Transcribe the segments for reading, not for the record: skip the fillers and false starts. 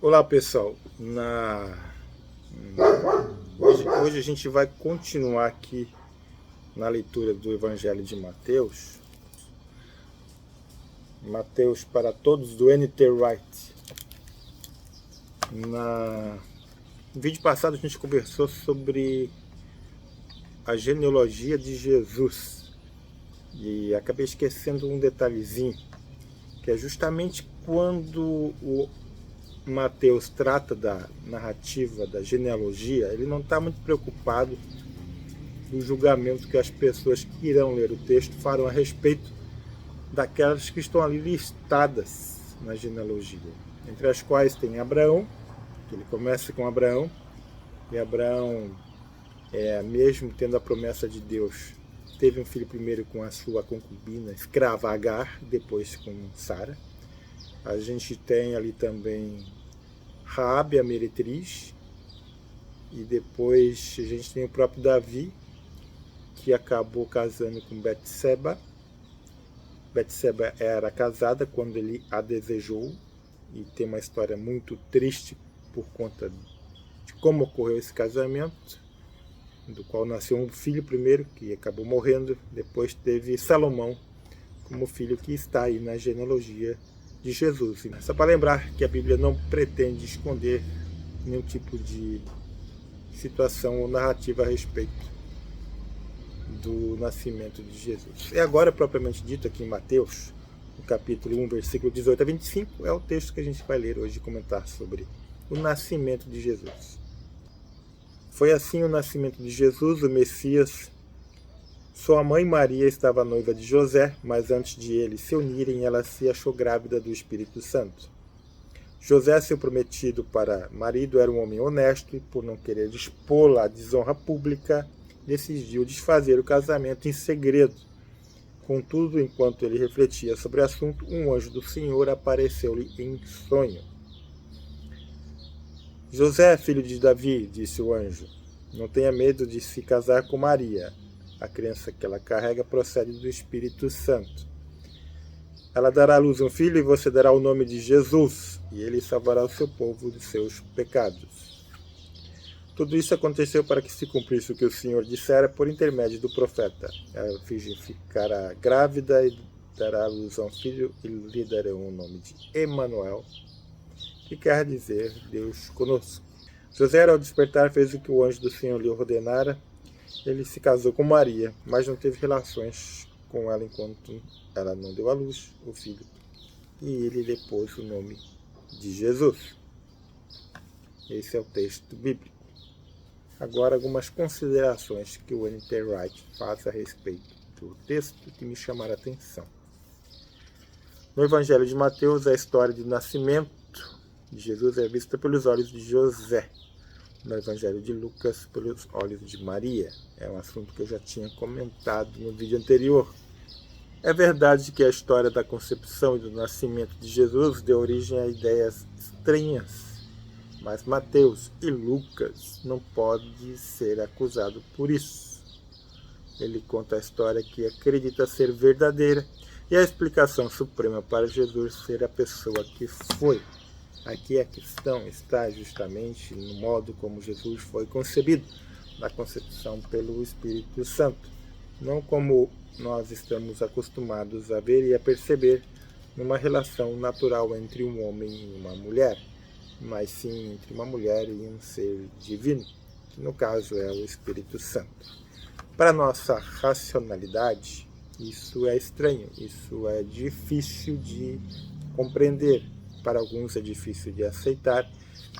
Olá pessoal, hoje a gente vai continuar aqui na leitura do Evangelho de Mateus, Mateus para Todos, do N.T. Wright. No vídeo passado a gente conversou sobre a genealogia de Jesus e acabei esquecendo um detalhezinho, que é justamente quando o Mateus trata da narrativa da genealogia, ele não está muito preocupado do julgamento que as pessoas que irão ler o texto farão a respeito daquelas que estão ali listadas na genealogia, entre as quais tem Abraão, que ele começa com Abraão, e Abraão, mesmo tendo a promessa de Deus, teve um filho primeiro com a sua concubina, escrava Agar, depois com Sara. A gente tem ali também Raabe, a meretriz, e depois a gente tem o próprio Davi, que acabou casando com Betseba. Betseba era casada quando ele a desejou, e tem uma história muito triste por conta de como ocorreu esse casamento, do qual nasceu um filho primeiro, que acabou morrendo. Depois teve Salomão como filho, que está aí na genealogia de Jesus. Só para lembrar que a Bíblia não pretende esconder nenhum tipo de situação ou narrativa a respeito do nascimento de Jesus. E agora, propriamente dito, aqui em Mateus, no capítulo 1, versículo 18 a 25, é o texto que a gente vai ler hoje e comentar sobre o nascimento de Jesus. Foi assim o nascimento de Jesus, o Messias. Sua mãe Maria estava noiva de José, mas antes de eles se unirem, ela se achou grávida do Espírito Santo. José, seu prometido para marido, era um homem honesto e, por não querer expô-la à desonra pública, decidiu desfazer o casamento em segredo. Contudo, enquanto ele refletia sobre o assunto, um anjo do Senhor apareceu-lhe em sonho. José, filho de Davi, disse o anjo, não tenha medo de se casar com Maria. A criança que ela carrega procede do Espírito Santo. Ela dará à luz um filho e você dará o nome de Jesus, e ele salvará o seu povo de seus pecados. Tudo isso aconteceu para que se cumprisse o que o Senhor dissera por intermédio do profeta. A virgem ficará grávida e dará à luz a um filho e lhe darão o nome de Emanuel, que quer dizer Deus conosco. José, ao despertar, fez o que o anjo do Senhor lhe ordenara. Ele se casou com Maria, mas não teve relações com ela enquanto ela não deu à luz o filho. E ele lhe pôs o nome de Jesus. Esse é o texto bíblico. Agora, algumas considerações que o N.T. Wright faz a respeito do texto que me chamaram a atenção. No Evangelho de Mateus, a história do nascimento de Jesus é vista pelos olhos de José. No Evangelho de Lucas, pelos olhos de Maria. É um assunto que eu já tinha comentado no vídeo anterior. É verdade que a história da concepção e do nascimento de Jesus deu origem a ideias estranhas, mas Mateus e Lucas não podem ser acusados por isso. Ele conta a história que acredita ser verdadeira e a explicação suprema para Jesus ser a pessoa que foi. Aqui a questão está justamente no modo como Jesus foi concebido, na concepção pelo Espírito Santo, não como nós estamos acostumados a ver e a perceber numa relação natural entre um homem e uma mulher, mas sim entre uma mulher e um ser divino, que no caso é o Espírito Santo. Para nossa racionalidade, isso é estranho, isso é difícil de compreender. Para alguns é difícil de aceitar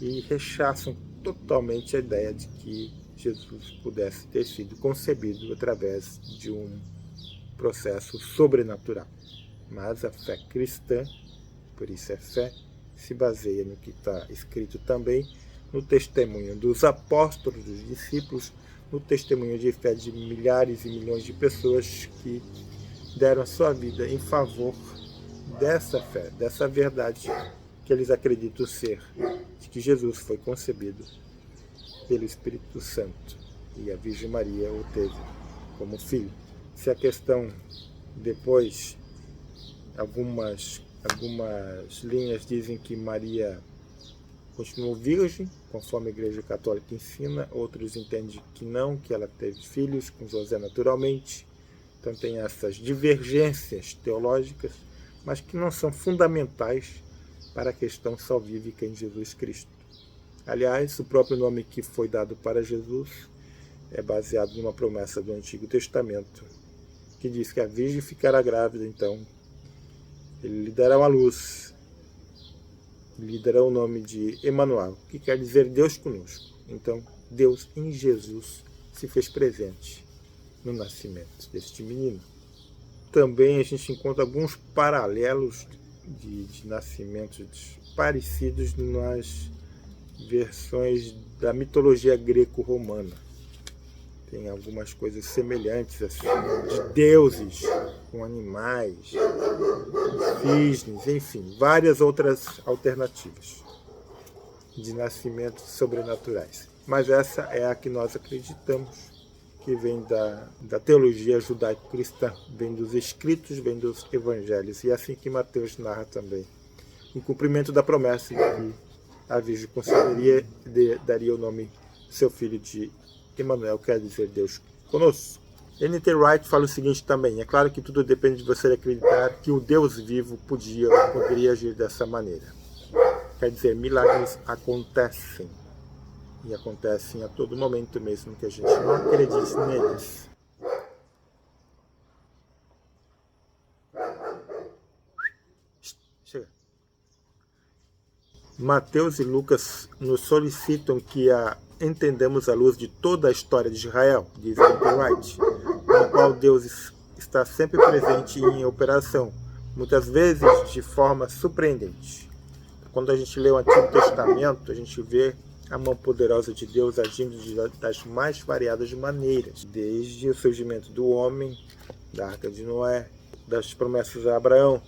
e rechaçam totalmente a ideia de que Jesus pudesse ter sido concebido através de um processo sobrenatural. Mas a fé cristã, por isso é fé, se baseia no que está escrito também no testemunho dos apóstolos, dos discípulos, no testemunho de fé de milhares e milhões de pessoas que deram a sua vida em favor dessa fé, dessa verdade que eles acreditam ser, de que Jesus foi concebido pelo Espírito Santo e a Virgem Maria o teve como filho. Se a questão depois, algumas linhas dizem que Maria continuou virgem, conforme a Igreja Católica ensina. Outros entendem que não, que ela teve filhos com José naturalmente. Então tem essas divergências teológicas, mas que não são fundamentais para a questão salvífica em Jesus Cristo. Aliás, o próprio nome que foi dado para Jesus é baseado numa promessa do Antigo Testamento, que diz que a Virgem ficará grávida, então ele lhe dará uma luz, lhe dará o nome de Emanuel, que quer dizer Deus conosco. Então, Deus em Jesus se fez presente no nascimento deste menino. Também a gente encontra alguns paralelos de nascimentos parecidos nas versões da mitologia greco-romana. Tem algumas coisas semelhantes, assim, de deuses com animais, cisnes, enfim, várias outras alternativas de nascimentos sobrenaturais. Mas essa é a que nós acreditamos, que vem da teologia judaico-cristã, vem dos escritos, vem dos evangelhos, e é assim que Mateus narra também, em cumprimento da promessa de que a Virgem concederia, daria o nome do seu filho de Emanuel, quer dizer Deus conosco. N.T. Wright fala o seguinte também: é claro que tudo depende de você acreditar que o Deus vivo podia ou poderia agir dessa maneira. Quer dizer, milagres acontecem. E acontecem a todo momento, mesmo que a gente não acredite neles. Chega. Mateus e Lucas nos solicitam que entendamos à luz de toda a história de Israel, diz N.T. Wright, na qual Deus está sempre presente e em operação, muitas vezes de forma surpreendente. Quando a gente lê o Antigo Testamento, a gente vê a mão poderosa de Deus agindo das mais variadas maneiras, desde o surgimento do homem, da Arca de Noé, das promessas a Abraão,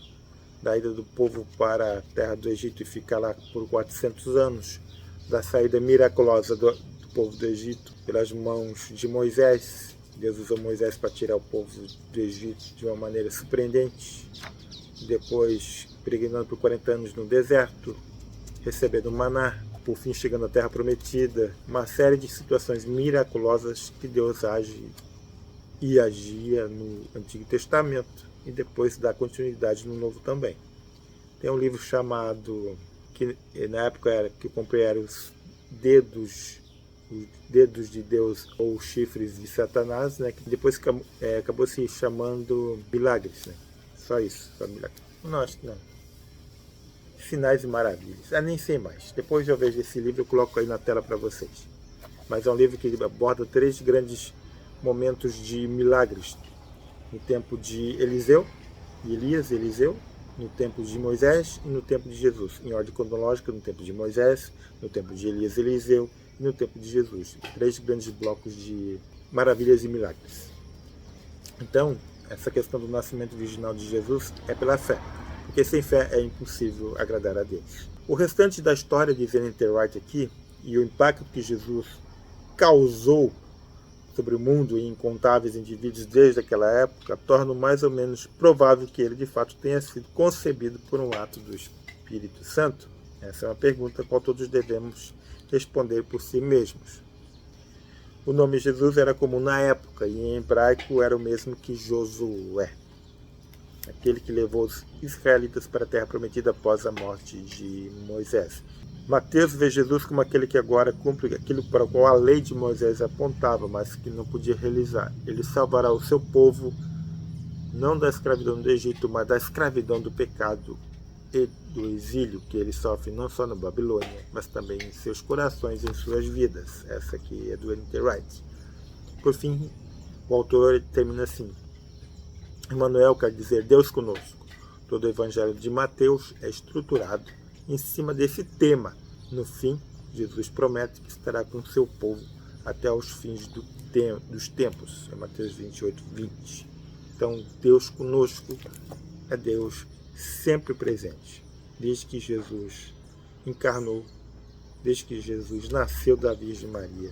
da ida do povo para a terra do Egito e ficar lá por 400 anos, da saída miraculosa do povo do Egito pelas mãos de Moisés. Deus usou Moisés para tirar o povo do Egito de uma maneira surpreendente. Depois, peregrinando por 40 anos no deserto, recebendo maná, por fim chegando à Terra Prometida. Uma série de situações miraculosas que Deus age e agia no Antigo Testamento e depois dá continuidade no Novo também. Tem um livro chamado, que na época que eu comprei, era os dedos de Deus ou os chifres de Satanás, né, que depois acabou se chamando Milagres, né? Só isso, só Milagres. Não, acho que não. Sinais e Maravilhas. Nem sei mais. Depois eu vejo esse livro, eu coloco aí na tela para vocês. Mas é um livro que aborda 3 grandes momentos de milagres. No tempo de Eliseu, no tempo de Moisés e no tempo de Jesus. Em ordem cronológica, no tempo de Moisés, no tempo de Elias, Eliseu e no tempo de Jesus. 3 grandes blocos de maravilhas e milagres. Então, essa questão do nascimento virginal de Jesus é pela fé. Porque sem fé é impossível agradar a Deus. O restante da história, diz N.T. Wright aqui, e o impacto que Jesus causou sobre o mundo e incontáveis indivíduos desde aquela época, torna mais ou menos provável que ele de fato tenha sido concebido por um ato do Espírito Santo. Essa é uma pergunta a qual todos devemos responder por si mesmos. O nome Jesus era comum na época e em hebraico era o mesmo que Josué, aquele que levou os israelitas para a Terra Prometida após a morte de Moisés. Mateus vê Jesus como aquele que agora cumpre aquilo para o qual a lei de Moisés apontava, mas que não podia realizar. Ele salvará o seu povo, não da escravidão do Egito, mas da escravidão do pecado e do exílio que ele sofre não só na Babilônia, mas também em seus corações e em suas vidas. Essa aqui é do N.T. Wright. Por fim, o autor termina assim: Emanuel quer dizer Deus conosco. Todo o evangelho de Mateus é estruturado em cima desse tema. No fim, Jesus promete que estará com seu povo até os fins dos tempos. É Mateus 28, 20. Então, Deus conosco é Deus sempre presente. Desde que Jesus encarnou, desde que Jesus nasceu da Virgem Maria,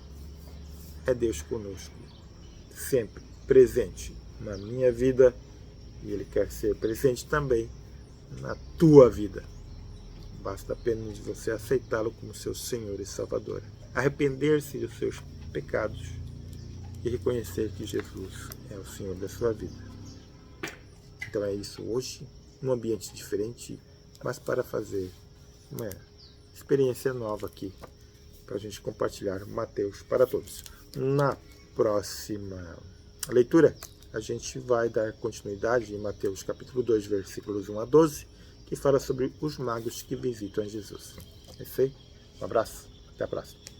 é Deus conosco, sempre presente na minha vida, e Ele quer ser presente também na tua vida. Basta apenas você aceitá-lo como seu Senhor e Salvador. Arrepender-se dos seus pecados e reconhecer que Jesus é o Senhor da sua vida. Então é isso hoje, num ambiente diferente, mas para fazer uma experiência nova aqui, para a gente compartilhar Mateus para todos. Na próxima leitura, a gente vai dar continuidade em Mateus capítulo 2, versículos 1 a 12, que fala sobre os magos que visitam Jesus. É isso aí? Um abraço, até a próxima.